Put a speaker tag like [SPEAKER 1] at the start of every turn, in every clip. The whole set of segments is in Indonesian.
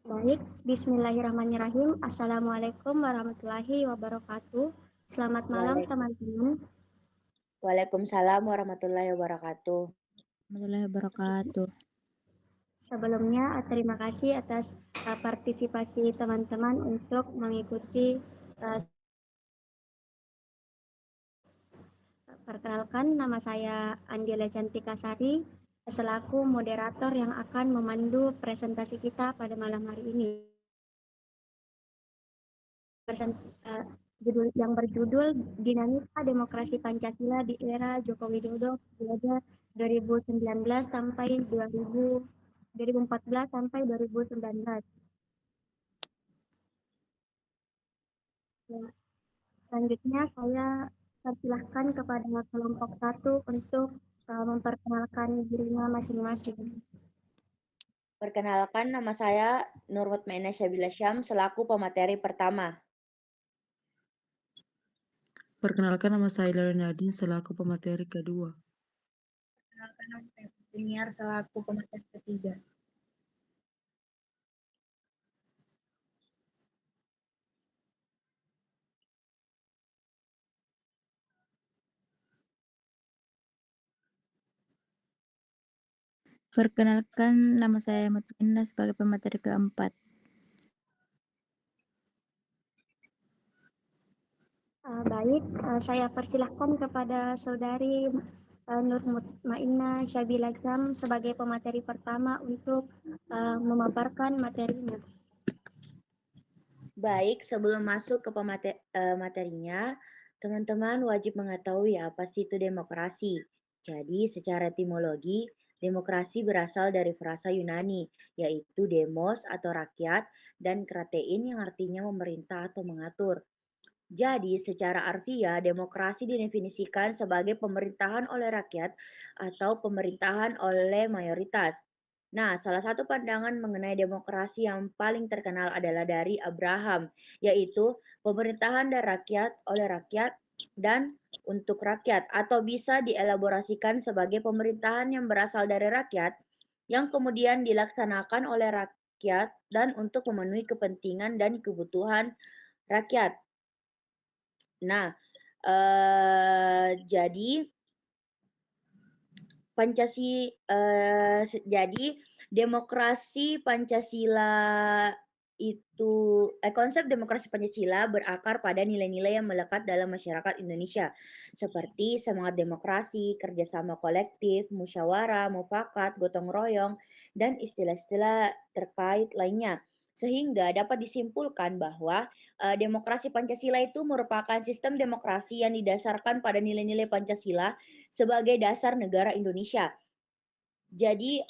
[SPEAKER 1] Baik, bismillahirrahmanirrahim. Assalamualaikum warahmatullahi wabarakatuh. Selamat malam
[SPEAKER 2] Waalaikum
[SPEAKER 1] teman-teman.
[SPEAKER 2] Waalaikumsalam warahmatullahi wabarakatuh.
[SPEAKER 3] Warahmatullahi wabarakatuh.
[SPEAKER 1] Sebelumnya, terima kasih atas partisipasi teman-teman untuk mengikuti. uh, Perkenalkan, nama saya Andila Cantika Sari, selaku moderator yang akan memandu presentasi kita pada malam hari ini. Judul yang berjudul Dinamika Demokrasi Pancasila di Era Joko Widodo periode 2019 sampai 2014 sampai 2019. Ya, selanjutnya saya persilahkan kepada kelompok satu untuk memperkenalkan dirinya masing-masing.
[SPEAKER 2] Perkenalkan, nama saya Nurwat Maina Syabila Syam selaku pemateri pertama.
[SPEAKER 3] Perkenalkan, nama saya Laila Nadine selaku pemateri kedua.
[SPEAKER 1] Perkenalkan, nama saya Putri selaku pemateri ketiga.
[SPEAKER 3] Perkenalkan, nama saya Mutminah sebagai pemateri keempat.
[SPEAKER 1] Baik, saya persilahkan kepada saudari Nur Mutmainah Syabila Syam sebagai pemateri pertama untuk memaparkan materinya.
[SPEAKER 2] Baik, sebelum masuk ke materinya, teman-teman wajib mengetahui apa sih itu demokrasi. Jadi, secara etimologi, demokrasi berasal dari frasa Yunani, yaitu demos atau rakyat, dan kratein yang artinya memerintah atau mengatur. Jadi, secara harfiah, demokrasi didefinisikan sebagai pemerintahan oleh rakyat atau pemerintahan oleh mayoritas. Nah, salah satu pandangan mengenai demokrasi yang paling terkenal adalah dari Abraham, yaitu pemerintahan dari rakyat oleh rakyat dan untuk rakyat, atau bisa dielaborasikan sebagai pemerintahan yang berasal dari rakyat yang kemudian dilaksanakan oleh rakyat dan untuk memenuhi kepentingan dan kebutuhan rakyat. Nah, jadi jadi demokrasi Pancasila itu konsep demokrasi Pancasila berakar pada nilai-nilai yang melekat dalam masyarakat Indonesia, seperti semangat demokrasi, kerjasama kolektif, musyawarah, mufakat, gotong royong, dan istilah-istilah terkait lainnya. Sehingga dapat disimpulkan bahwa demokrasi Pancasila itu merupakan sistem demokrasi yang didasarkan pada nilai-nilai Pancasila sebagai dasar negara Indonesia. Jadi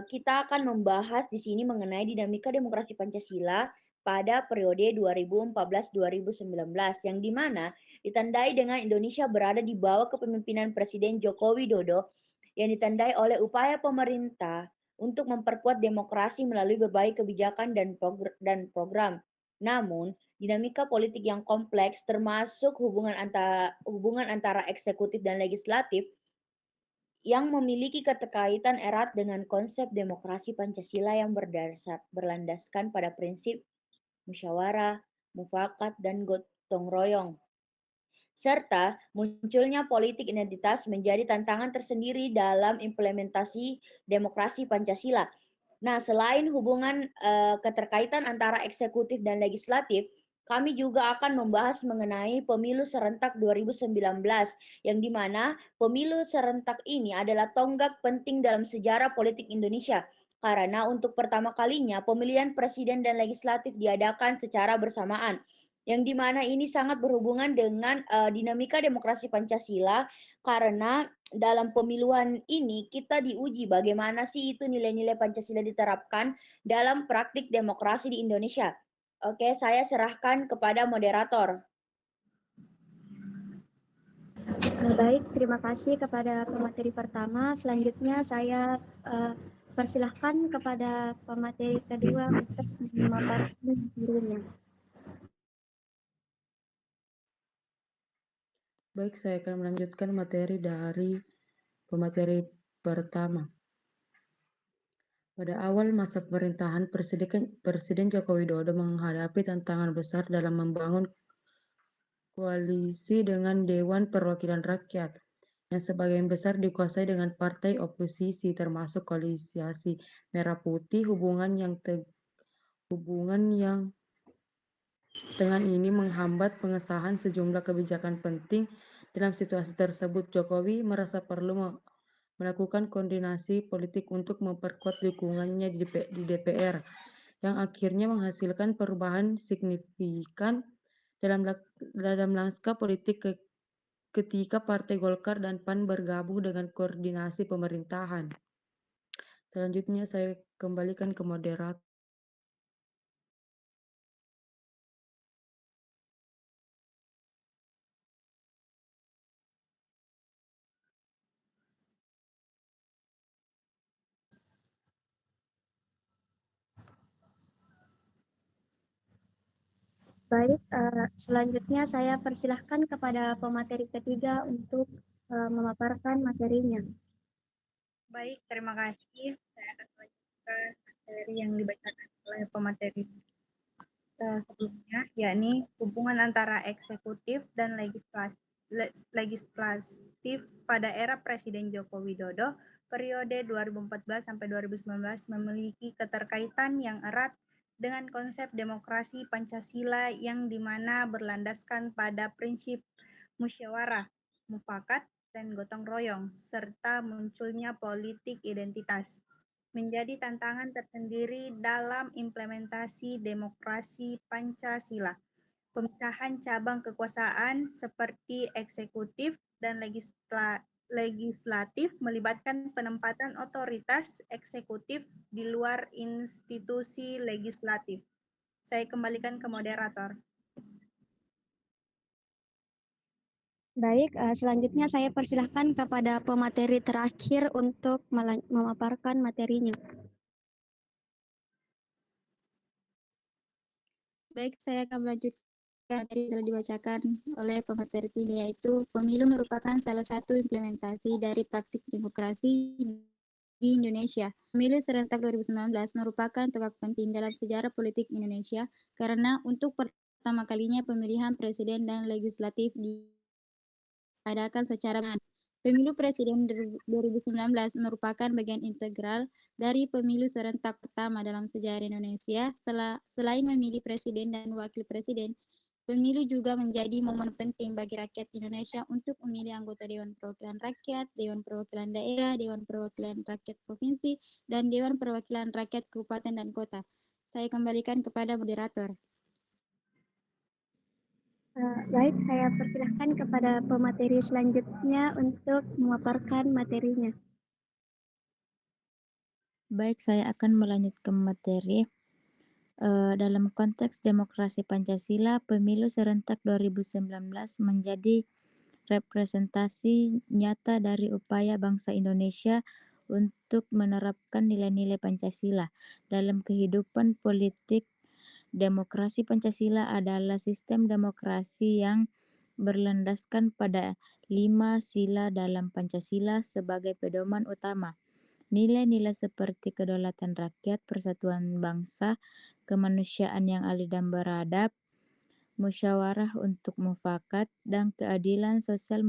[SPEAKER 2] kita akan membahas di sini mengenai dinamika demokrasi Pancasila pada periode 2014-2019 yang dimana ditandai dengan Indonesia berada di bawah kepemimpinan Presiden Joko Widodo yang ditandai oleh upaya pemerintah untuk memperkuat demokrasi melalui berbagai kebijakan dan program. Namun, dinamika politik yang kompleks termasuk hubungan antara eksekutif dan legislatif yang memiliki keterkaitan erat dengan konsep demokrasi Pancasila yang berlandaskan pada prinsip musyawarah, mufakat, dan gotong royong. Serta munculnya politik identitas menjadi tantangan tersendiri dalam implementasi demokrasi Pancasila. Nah, selain hubungan keterkaitan antara eksekutif dan legislatif, kami juga akan membahas mengenai pemilu serentak 2019, yang dimana pemilu serentak ini adalah tonggak penting dalam sejarah politik Indonesia. Karena untuk pertama kalinya pemilihan presiden dan legislatif diadakan secara bersamaan yang dimana ini sangat berhubungan dengan dinamika demokrasi Pancasila karena dalam pemiluan ini kita diuji bagaimana sih itu nilai-nilai Pancasila diterapkan dalam praktik demokrasi di Indonesia. Oke, saya serahkan kepada moderator.
[SPEAKER 1] Baik, terima kasih kepada pemateri pertama. Selanjutnya saya persilahkan kepada pemateri kedua untuk memaparkan dirinya.
[SPEAKER 3] Baik, saya akan melanjutkan materi dari pemateri pertama. Pada awal masa pemerintahan Presiden Joko Widodo menghadapi tantangan besar dalam membangun koalisi dengan Dewan Perwakilan Rakyat, yang sebagian besar dikuasai dengan partai oposisi termasuk koalisi Merah Putih. Hubungan yang dengan ini menghambat pengesahan sejumlah kebijakan penting. Dalam situasi tersebut, Jokowi merasa perlu melakukan koordinasi politik untuk memperkuat dukungannya di DPR, yang akhirnya menghasilkan perubahan signifikan dalam lanskap politik ketika Partai Golkar dan PAN bergabung dengan koordinasi pemerintahan. Selanjutnya saya kembalikan ke moderator.
[SPEAKER 1] Baik, selanjutnya saya persilahkan kepada pemateri ketiga untuk memaparkan materinya.
[SPEAKER 4] Baik, terima kasih. Saya akan melanjutkan materi yang dibacakan oleh pemateri sebelumnya, yakni hubungan antara eksekutif dan legislatif pada era Presiden Joko Widodo periode 2014 sampai 2019 memiliki keterkaitan yang erat dengan konsep demokrasi Pancasila yang dimana berlandaskan pada prinsip musyawarah, mufakat, dan gotong royong, serta munculnya politik identitas menjadi tantangan tersendiri dalam implementasi demokrasi Pancasila. Pemisahan cabang kekuasaan seperti eksekutif dan legislatif melibatkan penempatan otoritas eksekutif di luar institusi legislatif. Saya kembalikan ke moderator.
[SPEAKER 1] Baik, selanjutnya saya persilahkan kepada pemateri terakhir untuk memaparkan materinya.
[SPEAKER 5] Baik, saya akan melanjutkan materi yang telah dibacakan oleh pemateri tiga, yaitu pemilu merupakan salah satu implementasi dari praktik demokrasi di Indonesia. Pemilu serentak 2019 merupakan tonggak penting dalam sejarah politik Indonesia karena untuk pertama kalinya pemilihan presiden dan legislatif diadakan secara bersamaan. Pemilu Presiden 2019 merupakan bagian integral dari pemilu serentak pertama dalam sejarah Indonesia. Selain memilih presiden dan wakil presiden, pemilu juga menjadi momen penting bagi rakyat Indonesia untuk memilih anggota Dewan Perwakilan Rakyat, Dewan Perwakilan Daerah, Dewan Perwakilan Rakyat Provinsi, dan Dewan Perwakilan Rakyat Kabupaten dan Kota. Saya kembalikan kepada moderator.
[SPEAKER 1] Baik, saya persilahkan kepada pemateri selanjutnya untuk memaparkan materinya.
[SPEAKER 6] Baik, saya akan melanjutkan materi. Dalam konteks demokrasi Pancasila, pemilu serentak 2019 menjadi representasi nyata dari upaya bangsa Indonesia untuk menerapkan nilai-nilai Pancasila dalam kehidupan politik. Demokrasi Pancasila adalah sistem demokrasi yang berlandaskan pada 5 sila dalam Pancasila sebagai pedoman utama. Nilai-nilai seperti kedaulatan rakyat, persatuan bangsa, kemanusiaan yang adil dan beradab, musyawarah untuk mufakat, dan keadilan sosial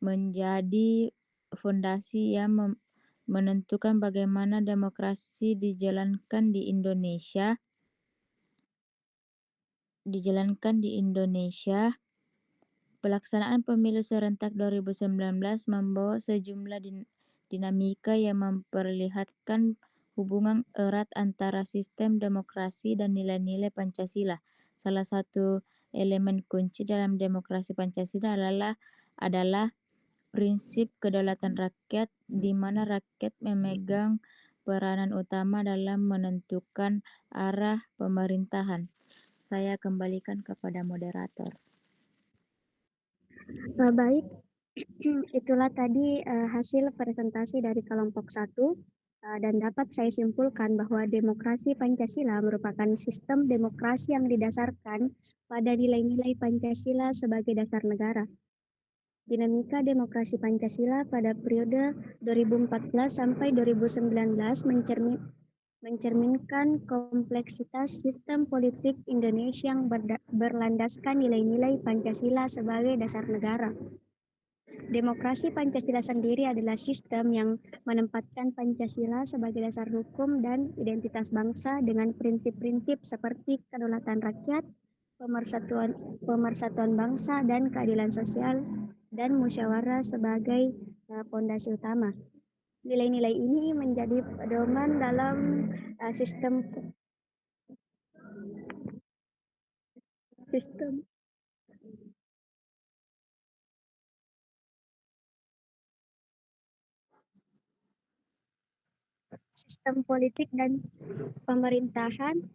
[SPEAKER 6] menjadi fondasi yang menentukan bagaimana demokrasi dijalankan di Indonesia. Pelaksanaan pemilu serentak 2019 membawa sejumlah dinamika yang memperlihatkan hubungan erat antara sistem demokrasi dan nilai-nilai Pancasila. Salah satu elemen kunci dalam demokrasi Pancasila adalah prinsip kedaulatan rakyat, di mana rakyat memegang peranan utama dalam menentukan arah pemerintahan. Saya kembalikan kepada moderator.
[SPEAKER 1] Baik, itulah tadi hasil presentasi dari kelompok 1, dan dapat saya simpulkan bahwa demokrasi Pancasila merupakan sistem demokrasi yang didasarkan pada nilai-nilai Pancasila sebagai dasar negara. Dinamika demokrasi Pancasila pada periode 2014 sampai 2019 mencerminkan kompleksitas sistem politik Indonesia yang berlandaskan nilai-nilai Pancasila sebagai dasar negara. Demokrasi Pancasila sendiri adalah sistem yang menempatkan Pancasila sebagai dasar hukum dan identitas bangsa dengan prinsip-prinsip seperti kedaulatan rakyat, pemersatuan bangsa, dan keadilan sosial, dan musyawarah sebagai fondasi utama. Nilai-nilai ini menjadi pedoman dalam sistem politik dan pemerintahan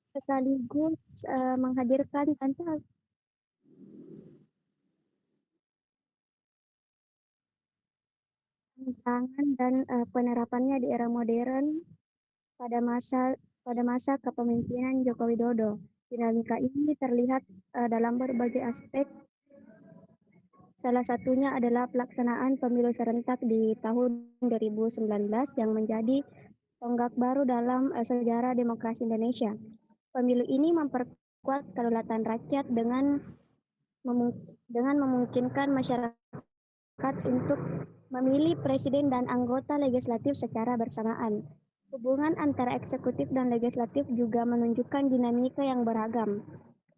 [SPEAKER 1] sekaligus menghadirkan tantangan dan penerapannya di era modern pada masa kepemimpinan Joko Widodo. Dinamika ini terlihat dalam berbagai aspek. Salah satunya adalah pelaksanaan pemilu serentak di tahun 2019 yang menjadi tonggak baru dalam sejarah demokrasi Indonesia. Pemilu ini memperkuat kedaulatan rakyat dengan memungkinkan masyarakat untuk memilih presiden dan anggota legislatif secara bersamaan. Hubungan antara eksekutif dan legislatif juga menunjukkan dinamika yang beragam.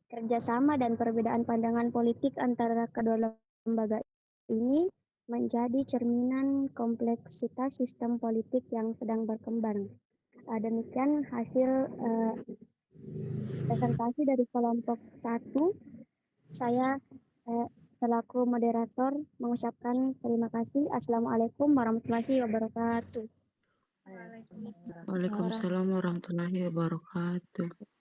[SPEAKER 1] Kerjasama dan perbedaan pandangan politik antara kedua lembaga ini menjadi cerminan kompleksitas sistem politik yang sedang berkembang. Demikian hasil presentasi dari kelompok 1. Saya selaku moderator mengucapkan terima kasih. Assalamualaikum warahmatullahi wabarakatuh.
[SPEAKER 3] Waalaikumsalam warahmatullahi wabarakatuh.